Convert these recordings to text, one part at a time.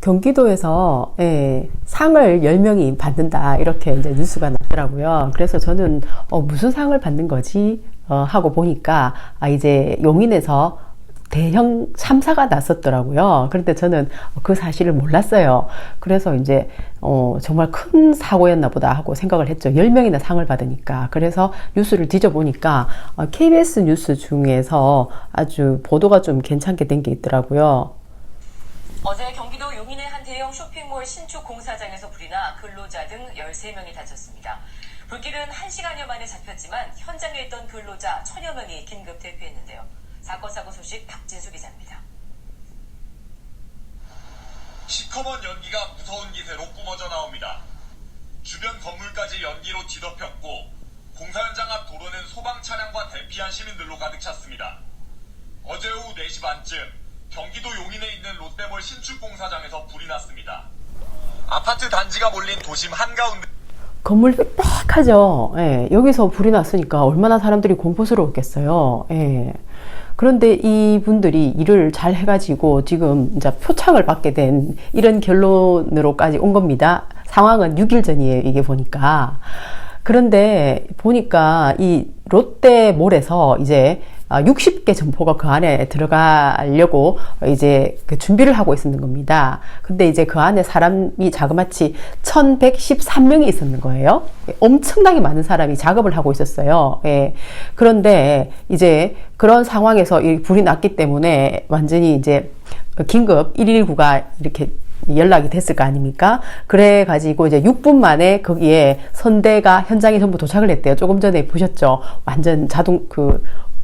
경기도에서 상을 10명이 받는다 이렇게 이제 뉴스가 났더라고요. 그래서 저는 무슨 상을 받는 거지 하고 보니까 이제 용인에서 대형 참사가 났었더라고요. 그런데 저는 그 사실을 몰랐어요. 그래서 이제 정말 큰 사고였나 보다 하고 생각을 했죠. 10명이나 상을 받으니까. 그래서 뉴스를 뒤져보니까 KBS 뉴스 중에서 아주 보도가 좀 괜찮게 된 게 있더라고요. 어제 경기도 용인의 한 대형 쇼핑몰 신축 공사장에서 불이 나 근로자 등 13명이 다쳤습니다. 불길은 1시간여 만에 잡혔지만 현장에 있던 근로자 1000여 명이 긴급 대피했는데요. 사건 사고 소식 박진수 기자입니다. 시커먼 연기가 무서운 기세로 뿜어져 나옵니다. 주변 건물까지 연기로 뒤덮였고 공사 현장 앞 도로는 소방 차량과 대피한 시민들로 가득 찼습니다. 어제 오후 4시 반쯤 경기도 용인에 있는 롯데몰 신축 공사장에서 불이 났습니다. 아파트 단지가 몰린 도심 한가운데 건물 빽빽하죠. 여기서 불이 났으니까 얼마나 사람들이 공포스러웠겠어요. 그런데 이분들이 일을 잘 해가지고 지금 이제 표창을 받게 된 이런 결론으로까지 온 겁니다. 상황은 6일 전이에요, 이게 보니까. 그런데 보니까 이 롯데몰에서 이제 60개 점포가 그 안에 들어가려고 이제 그 준비를 하고 있었는 겁니다. 근데 이제 그 안에 사람이 자그마치 1113명이 있었는 거예요. 엄청나게 많은 사람이 작업을 하고 있었어요. 그런데 이제 그런 상황에서 이 불이 났기 때문에 완전히 이제 긴급 119가 이렇게 연락이 됐을 거 아닙니까? 그래가지고 이제 6분 만에 거기에 선대가 현장에 전부 도착을 했대요. 조금 전에 보셨죠? 완전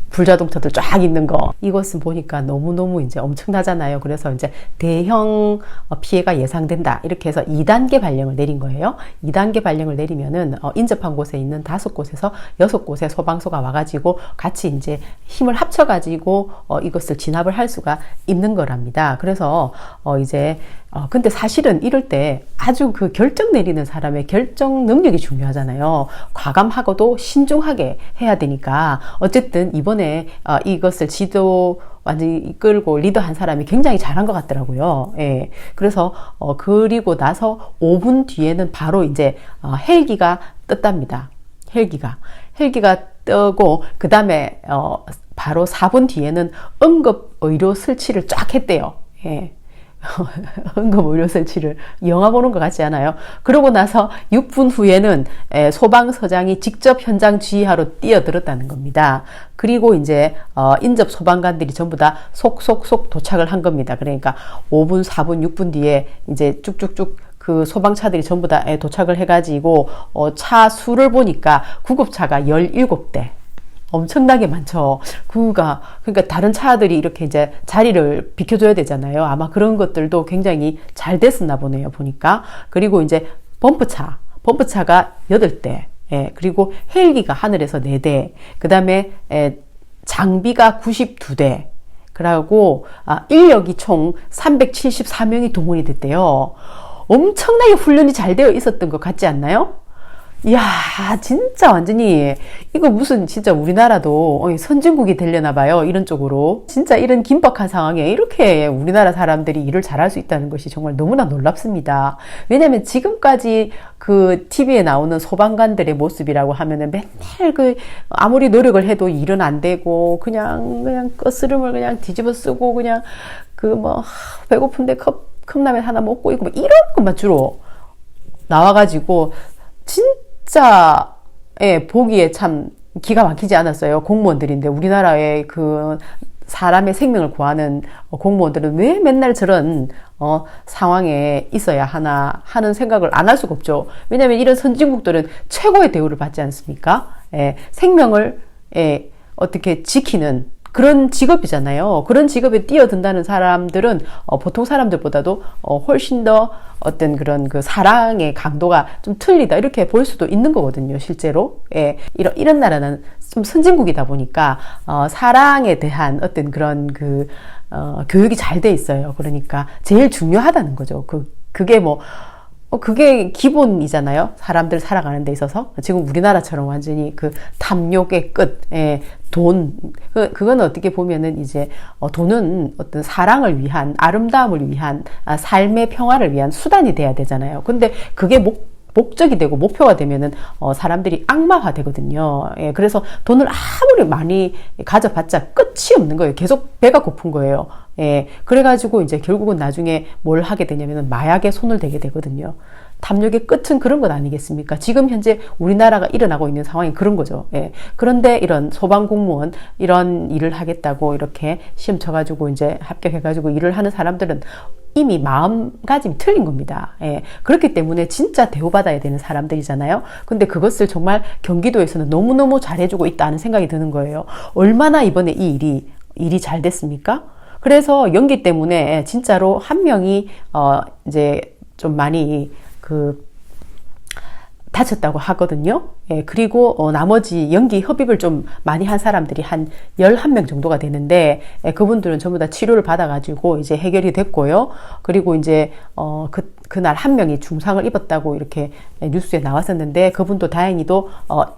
불자동차들 쫙 있는 거. 이것은 보니까 너무너무 이제 엄청나잖아요. 그래서 이제 대형 피해가 예상된다. 이렇게 해서 2단계 발령을 내린 거예요. 2단계 발령을 내리면은 인접한 곳에 있는 5곳에서 6곳의 소방서가 와가지고 같이 이제 힘을 합쳐가지고 이것을 진압을 할 수가 있는 거랍니다. 그래서 이제 근데 사실은 이럴 때 아주 그 결정 내리는 사람의 결정 능력이 중요하잖아요. 과감하고도 신중하게 해야 되니까 어쨌든 이번에 이것을 완전히 이끌고 리더한 사람이 굉장히 잘한 것 같더라고요. 그래서 그리고 나서 5분 뒤에는 바로 이제 헬기가 떴답니다. 헬기가 뜨고 그 다음에 바로 4분 뒤에는 응급의료 설치를 쫙 했대요. 응급의료 설치를 영화 보는 것 같지 않아요? 그러고 나서 6분 후에는 소방서장이 직접 현장 지휘하러 뛰어들었다는 겁니다. 그리고 이제 인접 소방관들이 전부 다 속속속 도착을 한 겁니다. 그러니까 5분, 4분, 6분 뒤에 이제 쭉쭉쭉 그 소방차들이 전부 다 도착을 해가지고 차 수를 보니까 구급차가 17대. 엄청나게 많죠. 그러니까 다른 차들이 이렇게 이제 자리를 비켜줘야 되잖아요. 아마 그런 것들도 굉장히 잘 됐었나 보네요, 보니까. 그리고 이제 펌프차가 8대. 그리고 헬기가 하늘에서 4대. 그 다음에 장비가 92대. 그리고 인력이 총 374명이 동원이 됐대요. 엄청나게 훈련이 잘 되어 있었던 것 같지 않나요? 이야, 진짜 완전히, 이거 무슨 진짜 우리나라도 선진국이 되려나 봐요. 이런 쪽으로. 진짜 이런 긴박한 상황에 이렇게 우리나라 사람들이 일을 잘할 수 있다는 것이 정말 너무나 놀랍습니다. 왜냐면 지금까지 그 TV에 나오는 소방관들의 모습이라고 하면은 맨날 아무리 노력을 해도 일은 안 되고, 그냥 거스름을 그냥 뒤집어 쓰고, 그냥 배고픈데 컵라면 하나 먹고 있고, 이런 것만 주로 나와가지고, 진짜 보기에 참 기가 막히지 않았어요. 공무원들인데 우리나라의 그 사람의 생명을 구하는 공무원들은 왜 맨날 저런 상황에 있어야 하나 하는 생각을 안 할 수가 없죠. 왜냐하면 이런 선진국들은 최고의 대우를 받지 않습니까? 생명을 어떻게 지키는 그런 직업이잖아요. 그런 직업에 뛰어든다는 사람들은 보통 사람들보다도 훨씬 더 어떤 그런 그 사랑의 강도가 좀 틀리다 이렇게 볼 수도 있는 거거든요, 실제로. 이런 나라는 좀 선진국이다 보니까 사랑에 대한 어떤 그런 교육이 잘 돼 있어요. 그러니까 제일 중요하다는 거죠. 그게 그게 기본이잖아요. 사람들 살아가는 데 있어서. 지금 우리나라처럼 완전히 그 탐욕의 끝, 돈. 그건 어떻게 보면은 이제, 돈은 어떤 사랑을 위한, 아름다움을 위한, 삶의 평화를 위한 수단이 돼야 되잖아요. 근데 그게 목적이 되고 목표가 되면은 사람들이 악마화 되거든요. 그래서 돈을 아무리 많이 가져봤자 끝이 없는 거예요. 계속 배가 고픈 거예요. 그래가지고 이제 결국은 나중에 뭘 하게 되냐면은 마약에 손을 대게 되거든요. 탐욕의 끝은 그런 것 아니겠습니까? 지금 현재 우리나라가 일어나고 있는 상황이 그런 거죠. 그런데 이런 소방공무원 이런 일을 하겠다고 이렇게 시험 쳐가지고 이제 합격해가지고 일을 하는 사람들은 이미 마음가짐이 틀린 겁니다. 그렇기 때문에 진짜 대우받아야 되는 사람들이잖아요. 근데 그것을 정말 경기도에서는 너무너무 잘해주고 있다는 생각이 드는 거예요. 얼마나 이번에 이 일이 잘 됐습니까? 그래서 연기 때문에 진짜로 한 명이 이제 좀 많이 다쳤다고 하거든요. 그리고 나머지 연기 흡입을 좀 많이 한 사람들이 한 11명 정도가 되는데 그분들은 전부 다 치료를 받아가지고 이제 해결이 됐고요. 그리고 이제 그날 한 명이 중상을 입었다고 이렇게 뉴스에 나왔었는데 그분도 다행히도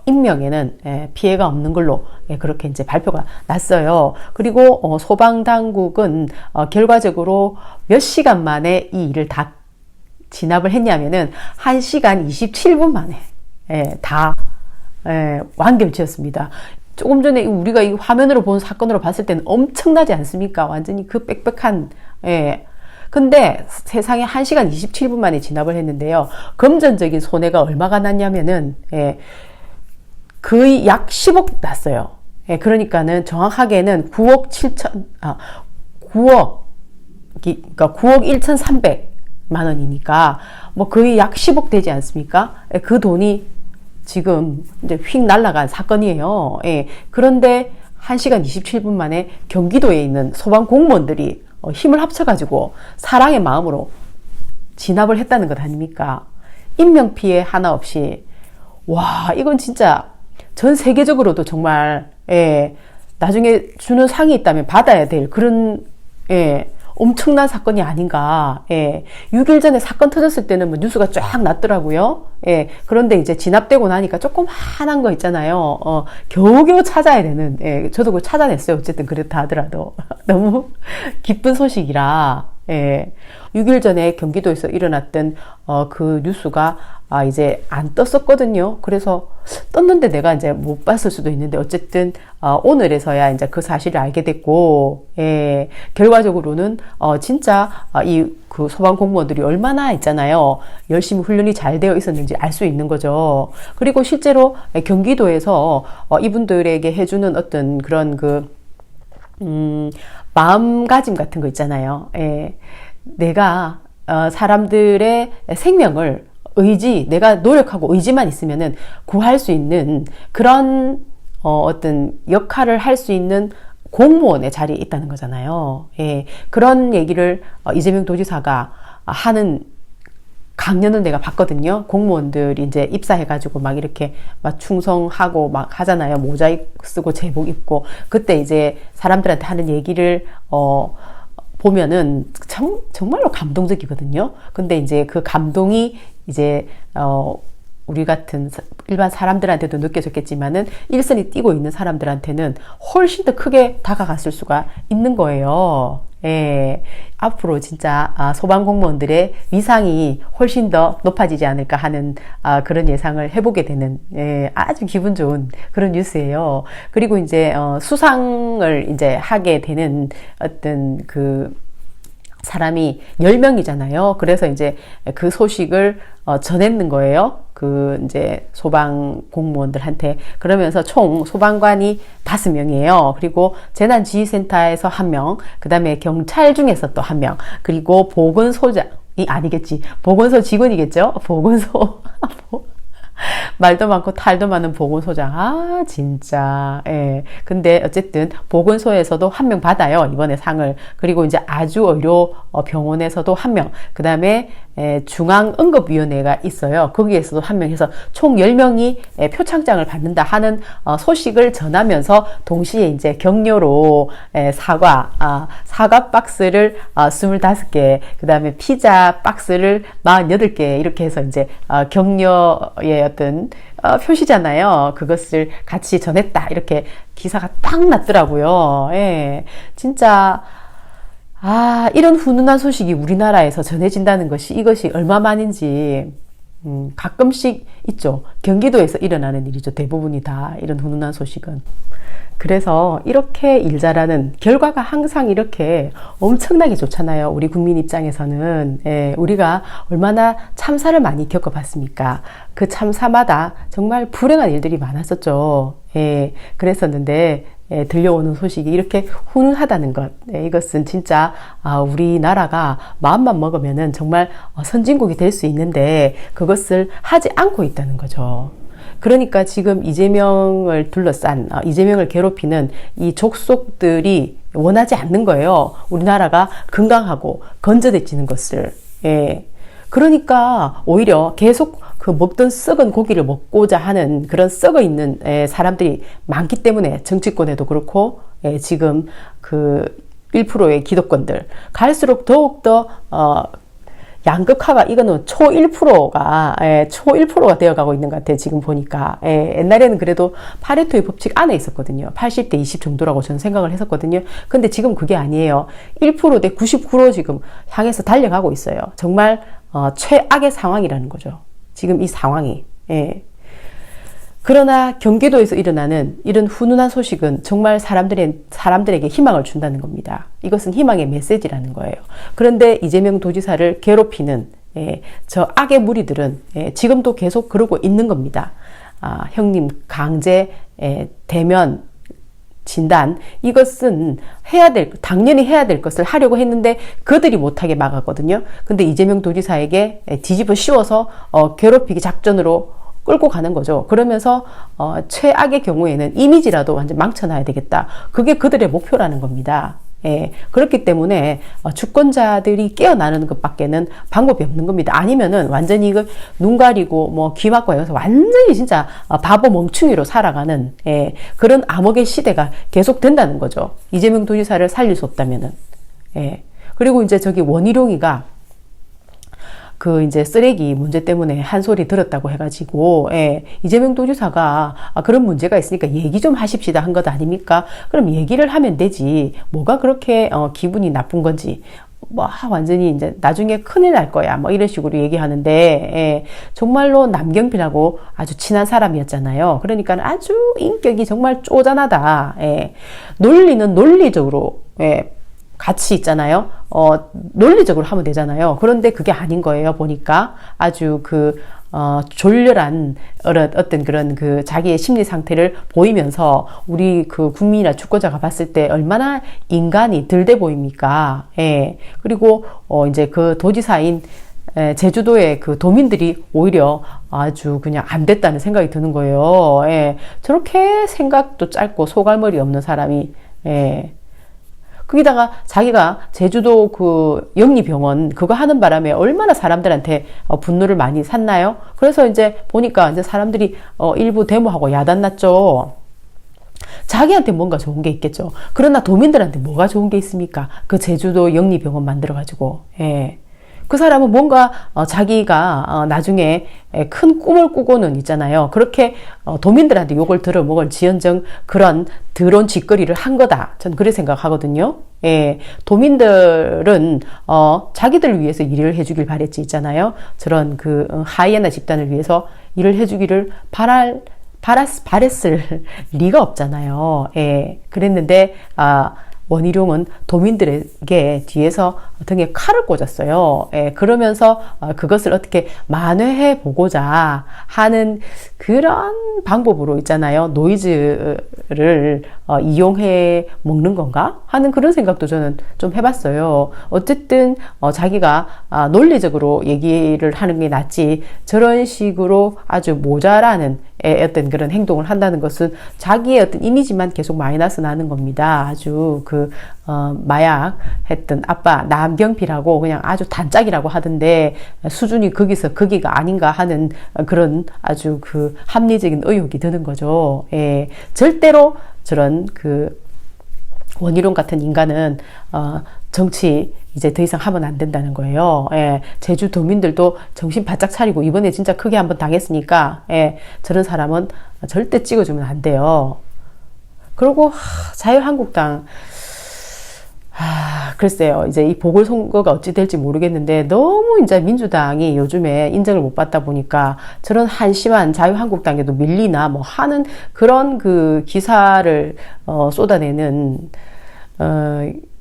인명에는 피해가 없는 걸로 그렇게 이제 발표가 났어요. 그리고 소방당국은 결과적으로 몇 시간 만에 이 일을 다 진압을 했냐면은 1시간 27분 만에 다 완결지었습니다. 조금 전에 우리가 이 화면으로 본 사건으로 봤을 때는 엄청나지 않습니까? 완전히 그 빽빽한 근데 세상에 1시간 27분 만에 진압을 했는데요. 금전적인 손해가 얼마가 났냐면은 거의 약 10억 났어요. 그러니까는 정확하게는 9억 1,300만 원이니까 뭐 거의 약 10억 되지 않습니까? 그 돈이 지금 이제 휙 날아간 사건이에요. 그런데 1시간 27분 만에 경기도에 있는 소방 공무원들이 힘을 합쳐가지고 사랑의 마음으로 진압을 했다는 것 아닙니까? 인명피해 하나 없이. 와, 이건 진짜 전 세계적으로도 정말 나중에 주는 상이 있다면 받아야 될 그런 엄청난 사건이 아닌가. 6일 전에 사건 터졌을 때는 뭐 뉴스가 쫙 났더라고요. 그런데 이제 진압되고 나니까 조금 한한 거 있잖아요. 겨우겨우 찾아야 되는, 저도 그걸 찾아냈어요. 어쨌든 그렇다 하더라도. 너무 기쁜 소식이라, 6일 전에 경기도에서 일어났던, 그 뉴스가, 이제 안 떴었거든요. 그래서 떴는데 내가 이제 못 봤을 수도 있는데, 어쨌든, 오늘에서야 이제 그 사실을 알게 됐고, 결과적으로는, 진짜, 그 소방 공무원들이 얼마나 있잖아요. 열심히 훈련이 잘 되어 있었는지 알 수 있는 거죠. 그리고 실제로 경기도에서, 이분들에게 해주는 어떤 그런 마음가짐 같은 거 있잖아요. 내가, 사람들의 생명을 내가 노력하고 의지만 있으면은 구할 수 있는 그런, 어떤 역할을 할 수 있는 공무원의 자리에 있다는 거잖아요. 그런 얘기를 이재명 도지사가 하는 강연을 내가 봤거든요. 공무원들이 이제 입사해가지고 막 이렇게 막 충성하고 막 하잖아요. 모자이크 쓰고 제복 입고. 그때 이제 사람들한테 하는 얘기를, 보면은 정말로 감동적이거든요. 근데 이제 그 감동이 이제, 우리 같은 일반 사람들한테도 느껴졌겠지만은 일선이 뛰고 있는 사람들한테는 훨씬 더 크게 다가갔을 수가 있는 거예요. 앞으로 진짜 소방공무원들의 위상이 훨씬 더 높아지지 않을까 하는 그런 예상을 해보게 되는 아주 기분 좋은 그런 뉴스예요. 그리고 이제 수상을 이제 하게 되는 어떤 그 사람이 10명이잖아요. 그래서 이제 그 소식을 전했는 거예요. 그 이제 소방 공무원들한테. 그러면서 총 소방관이 5명이에요. 그리고 재난지휘센터에서 1명, 그 다음에 경찰 중에서 또 1명, 그리고 보건소장이 아니겠지. 보건소 직원이겠죠? 보건소. 말도 많고 탈도 많은 보건소장. 진짜. 근데 어쨌든 보건소에서도 1명 받아요. 이번에 상을. 그리고 이제 아주 의료 병원에서도 1명. 그 다음에 중앙응급위원회가 있어요. 거기에서도 한 명 해서 총 10명이 표창장을 받는다 하는 소식을 전하면서 동시에 이제 격려로 사과 박스를 25개, 그 다음에 피자 박스를 48개 이렇게 해서 이제 격려의 어떤 표시잖아요. 그것을 같이 전했다. 이렇게 기사가 딱 났더라고요. 예, 진짜 이런 훈훈한 소식이 우리나라에서 전해진다는 것이 이것이 얼마만인지 가끔씩 있죠. 경기도에서 일어나는 일이죠. 대부분이 다 이런 훈훈한 소식은. 그래서 이렇게 일 잘하는 결과가 항상 이렇게 엄청나게 좋잖아요. 우리 국민 입장에서는. 우리가 얼마나 참사를 많이 겪어봤습니까? 그 참사마다 정말 불행한 일들이 많았었죠. 그랬었는데 들려오는 소식이 이렇게 훈훈하다는 것, 이것은 진짜 우리나라가 마음만 먹으면은 정말 선진국이 될 수 있는데 그것을 하지 않고 있다는 거죠. 그러니까 지금 이재명을 둘러싼, 이재명을 괴롭히는 이 족속들이 원하지 않는 거예요. 우리나라가 건강하고 건전해지는 것을. 그러니까 오히려 계속 그 먹던 썩은 고기를 먹고자 하는 그런 썩어 있는 사람들이 많기 때문에 정치권에도 그렇고 지금 그 1%의 기득권들 갈수록 더욱더 양극화가 이거는 초 1%가 되어가고 있는 것 같아요. 지금 보니까. 옛날에는 그래도 파레토의 법칙 안에 있었거든요. 80대 20 정도라고 저는 생각을 했었거든요. 근데 지금 그게 아니에요. 1%대 99% 지금 향해서 달려가고 있어요. 정말 최악의 상황이라는 거죠. 지금 이 상황이. 그러나 경기도에서 일어나는 이런 훈훈한 소식은 정말 사람들에게 희망을 준다는 겁니다. 이것은 희망의 메시지라는 거예요. 그런데 이재명 도지사를 괴롭히는 저 악의 무리들은 지금도 계속 그러고 있는 겁니다. 형님 강제 대면 진단, 이것은 당연히 해야 될 것을 하려고 했는데 그들이 못하게 막았거든요. 근데 이재명 도지사에게 뒤집어 씌워서 괴롭히기 작전으로 끌고 가는 거죠. 그러면서 최악의 경우에는 이미지라도 완전 망쳐놔야 되겠다. 그게 그들의 목표라는 겁니다. 그렇기 때문에 주권자들이 깨어나는 것밖에는 방법이 없는 겁니다. 아니면은 완전히 이거 눈 가리고 뭐 귀 막고 해서 완전히 진짜 바보 멍충이로 살아가는 그런 암흑의 시대가 계속 된다는 거죠. 이재명 도지사를 살릴 수 없다면은. 그리고 이제 저기 원희룡이가 그 이제 쓰레기 문제 때문에 한 소리 들었다고 해가지고 이재명 도지사가 그런 문제가 있으니까 얘기 좀 하십시다 한 것 아닙니까? 그럼 얘기를 하면 되지. 뭐가 그렇게 기분이 나쁜 건지. 뭐 완전히 이제 나중에 큰일 날 거야 뭐 이런 식으로 얘기하는데 정말로 남경필하고 아주 친한 사람이었잖아요. 그러니까 아주 인격이 정말 쪼잔하다. 논리는 논리적으로 같이 있잖아요. 논리적으로 하면 되잖아요. 그런데 그게 아닌 거예요. 보니까 아주 졸렬한 어떤 그런 그 자기의 심리 상태를 보이면서 우리 그 국민이나 주권자가 봤을 때 얼마나 인간이 들돼 보입니까? 그리고 이제 그 도지사인 제주도의 그 도민들이 오히려 아주 그냥 안 됐다는 생각이 드는 거예요. 저렇게 생각도 짧고 소갈머리 없는 사람이 거기다가 자기가 제주도 그 영리병원 그거 하는 바람에 얼마나 사람들한테 분노를 많이 샀나요? 그래서 이제 보니까 이제 사람들이 일부 데모하고 야단났죠. 자기한테 뭔가 좋은 게 있겠죠. 그러나 도민들한테 뭐가 좋은 게 있습니까? 그 제주도 영리병원 만들어가지고. 그 사람은 뭔가 자기가 나중에 큰 꿈을 꾸고는 있잖아요. 그렇게 도민들한테 욕을 들어먹을 지연정 그런 더러운 짓거리를 한 거다. 저는 그렇게 생각하거든요. 도민들은 자기들 위해서 일을 해주길 바랬지 있잖아요. 저런 그 하이에나 집단을 위해서 일을 해주기를 바랬을 리가 없잖아요. 그랬는데 원희룡은 도민들에게 뒤에서 등에 칼을 꽂았어요. 그러면서 그것을 어떻게 만회해 보고자 하는 그런 방법으로 있잖아요. 노이즈를 이용해 먹는 건가? 하는 그런 생각도 저는 좀 해봤어요. 어쨌든 자기가 논리적으로 얘기를 하는 게 낫지 저런 식으로 아주 모자라는 어떤 그런 행동을 한다는 것은 자기의 어떤 이미지만 계속 마이너스 나는 겁니다. 아주 마약 했던 아빠 남경필하고 그냥 아주 단짝이라고 하던데 수준이 거기가 아닌가 하는 그런 아주 합리적인 의혹이 드는 거죠. 예, 절대로 저런 원희룡 같은 인간은 정치 이제 더 이상 하면 안 된다는 거예요. 예, 제주도민들도 정신 바짝 차리고 이번에 진짜 크게 한번 당했으니까 예, 저런 사람은 절대 찍어주면 안 돼요. 그리고 자유한국당 글쎄요. 이제 이 보궐선거가 어찌 될지 모르겠는데 너무 이제 민주당이 요즘에 인정을 못 받다 보니까 저런 한심한 자유한국당에도 밀리나 뭐 하는 그런 기사를 쏟아내는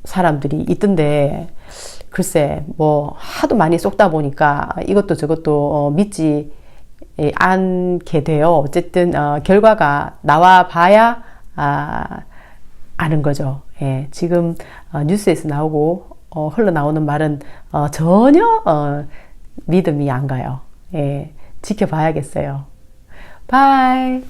사람들이 있던데 글쎄 뭐 하도 많이 쏟다 보니까 이것도 저것도 믿지 않게 돼요. 어쨌든 결과가 나와 봐야 아는 거죠. 예, 지금 뉴스에서 나오고 흘러나오는 말은 전혀 믿음이 안 가요. 예, 지켜봐야겠어요. 바이.